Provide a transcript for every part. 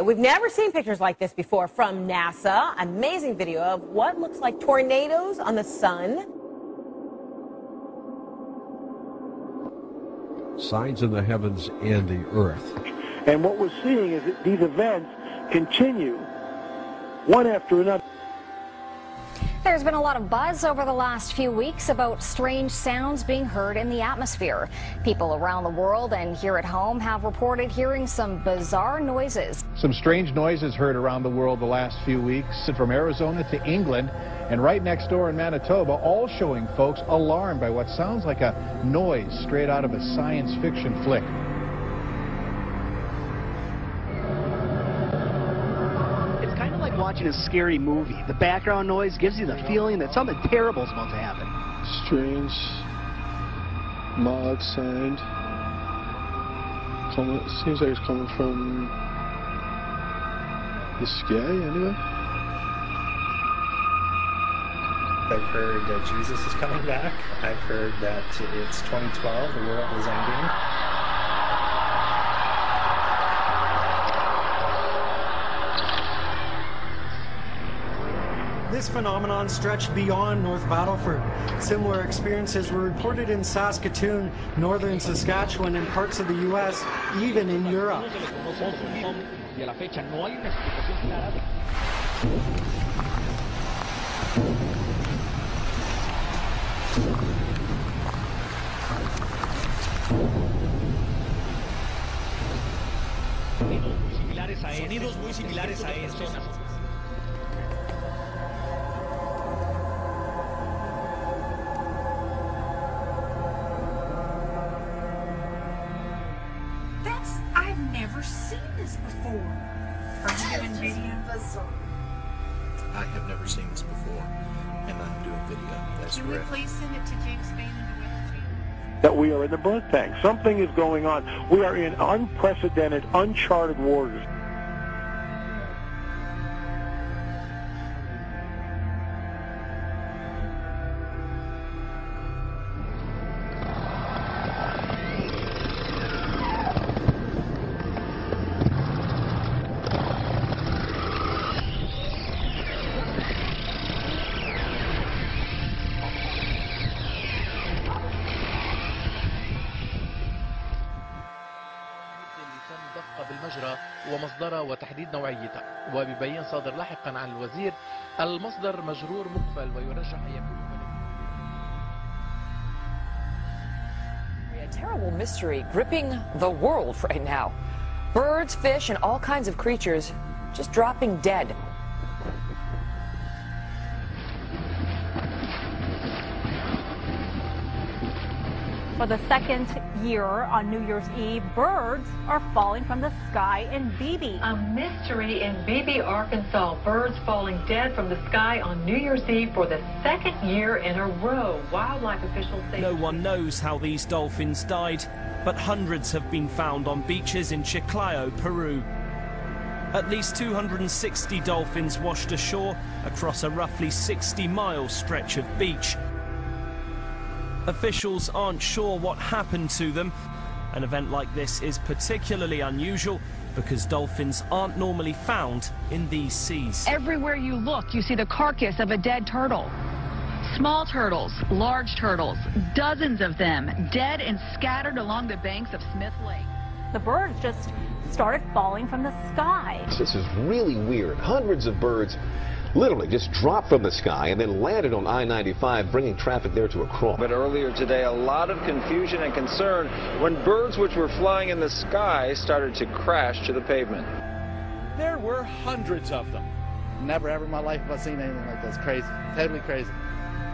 We've never seen pictures like this before from NASA. Amazing video of what looks like tornadoes on the sun. Signs in the heavens and the earth. And what we're seeing is that these events continue one after another. There's been a lot of buzz over the last few weeks about strange sounds being heard in the atmosphere. People around the world and here at home have reported hearing some bizarre noises. Some strange noises heard around the world the last few weeks, from Arizona to England and right next door in Manitoba, all showing folks alarmed by what sounds like a noise straight out of a science fiction flick. Watching a scary movie. The background noise gives you the feeling that something terrible is about to happen. Strange, mild sound. Seems like it's coming from the sky, anyway. I've heard that Jesus is coming back. I've heard that it's 2012, the world is ending. This phenomenon stretched beyond North Battleford. Similar experiences were reported in Saskatoon, northern Saskatchewan, and parts of the U.S., even in Europe. Sonidos muy similares a estos. I've never seen this before. Are you doing video? I have never seen this before, and I'm doing video. That's correct. Can we please send it to James Spain and the Weather Channel? That we are in the birth tank. Something is going on. We are in unprecedented, uncharted waters. بالمجرى ومصدره وتحديد نوعيته، وبيبين صادر لاحقا عن الوزير المصدر مجرور مقفل ويرجح أن يكون A terrible mystery gripping the world right now. Birds, fish, and all kinds of creatures just dropping dead. For the second year on New Year's Eve, birds are falling from the sky in Beebe. A mystery in Beebe, Arkansas. Birds falling dead from the sky on New Year's Eve for the second year in a row. Wildlife officials say no one knows how these dolphins died, but hundreds have been found on beaches in Chiclayo, Peru. At least 260 dolphins washed ashore across a roughly 60-mile stretch of beach. Officials aren't sure what happened to them. An event like this is particularly unusual because dolphins aren't normally found in these seas. Everywhere you look, you see the carcass of a dead turtle. Small turtles, large turtles, dozens of them, dead and scattered along the banks of Smith Lake. The birds just started falling from the sky. This is really weird. Hundreds of birds literally just dropped from the sky and then landed on I-95, bringing traffic there to a crawl. But earlier today, a lot of confusion and concern when birds which were flying in the sky started to crash to the pavement. There were hundreds of them. Never ever in my life have I seen anything like this. Crazy. Totally crazy.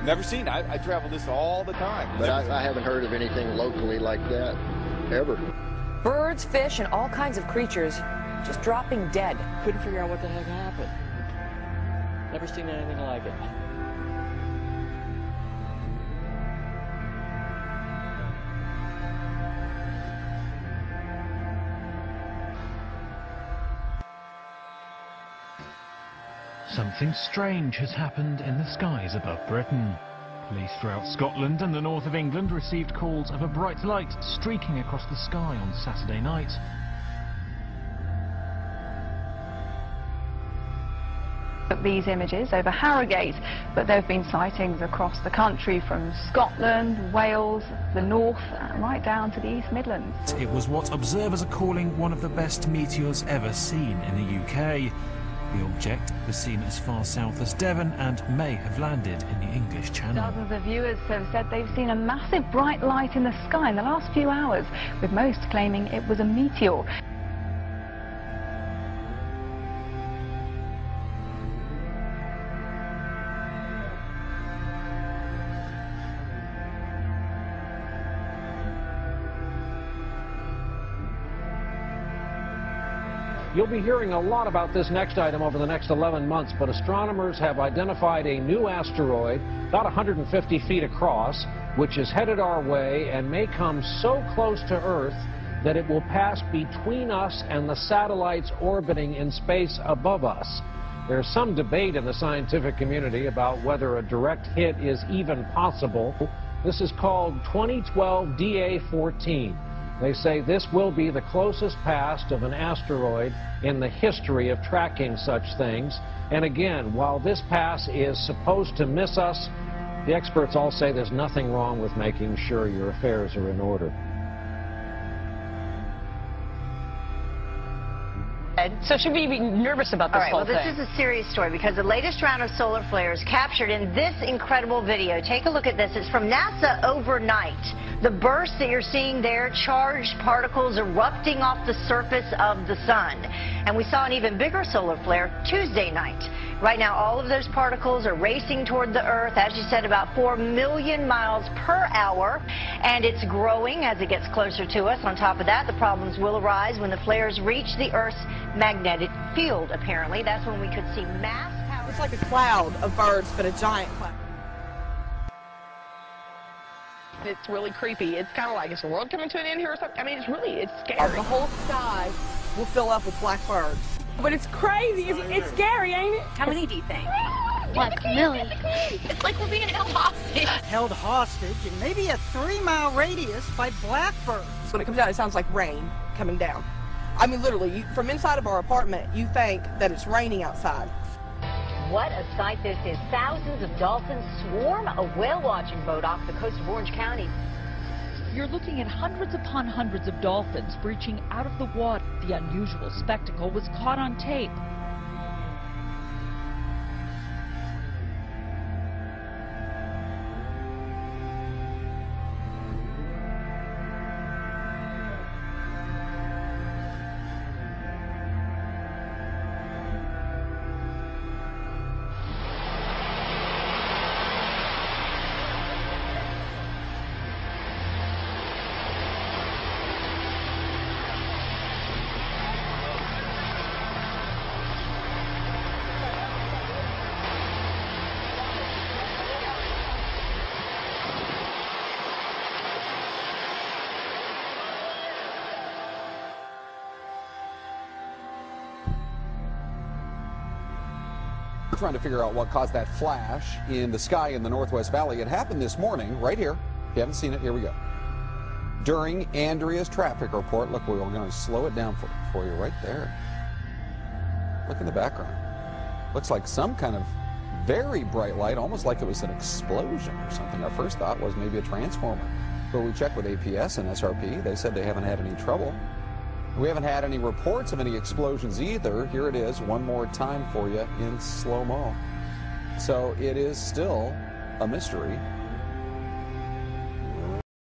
Never seen it. I travel this all the time. But I haven't heard of anything locally like that, ever. Birds, fish, and all kinds of creatures just dropping dead. Couldn't figure out what the heck happened. Never seen anything like it. Something strange has happened in the skies above Britain. Police throughout Scotland and the north of England received calls of a bright light streaking across the sky on Saturday night. These images over Harrogate, but there have been sightings across the country from Scotland, Wales, the north, right down to the East Midlands. It was what observers are calling one of the best meteors ever seen in the UK. The object was seen as far south as Devon and may have landed in the English Channel. Dozens of viewers have said they've seen a massive bright light in the sky in the last few hours, with most claiming it was a meteor. You'll be hearing a lot about this next item over the next 11 months, but astronomers have identified a new asteroid about 150 feet across, which is headed our way and may come so close to Earth that it will pass between us and the satellites orbiting in space above us. There's some debate in the scientific community about whether a direct hit is even possible. This is called 2012 DA14. They say this will be the closest pass of an asteroid in the history of tracking such things. And again, while this pass is supposed to miss us, the experts all say there's nothing wrong with making sure your affairs are in order. So should we be nervous about this whole thing? Well, this is a serious story because the latest round of solar flares captured in this incredible video. Take a look at this. It's from NASA overnight. The burst that you're seeing there, charged particles erupting off the surface of the sun. And we saw an even bigger solar flare Tuesday night. Right now, all of those particles are racing toward the Earth, as you said, about 4 million miles per hour. And it's growing as it gets closer to us. On top of that, the problems will arise when the flares reach the Earth's magnetic field, apparently. That's when we could see mass power. It's like a cloud of birds, but a giant cloud. It's really creepy. It's kind of like, is the world coming to an end here or something? I mean, it's scary. The whole sky will fill up with black birds. But it's crazy. It's scary, ain't it? How many do you think? Like a million. It's like we're being held hostage. Held hostage in maybe a 3-mile radius by blackbirds. When it comes down, it sounds like rain coming down. I mean, literally, from inside of our apartment, you think that it's raining outside. What a sight this is. Thousands of dolphins swarm a whale-watching boat off the coast of Orange County. You're looking at hundreds upon hundreds of dolphins breaching out of the water. The unusual spectacle was caught on tape. Trying to figure out what caused that flash in the sky in the Northwest Valley. It happened this morning, right here. If you haven't seen it, here we go. During Andrea's traffic report, look, we're going to slow it down for you right there. Look in the background. Looks like some kind of very bright light, almost like it was an explosion or something. Our first thought was maybe a transformer. But we checked with APS and SRP. They said they haven't had any trouble. We haven't had any reports of any explosions either. Here it is one more time for you in slow-mo. So it is still a mystery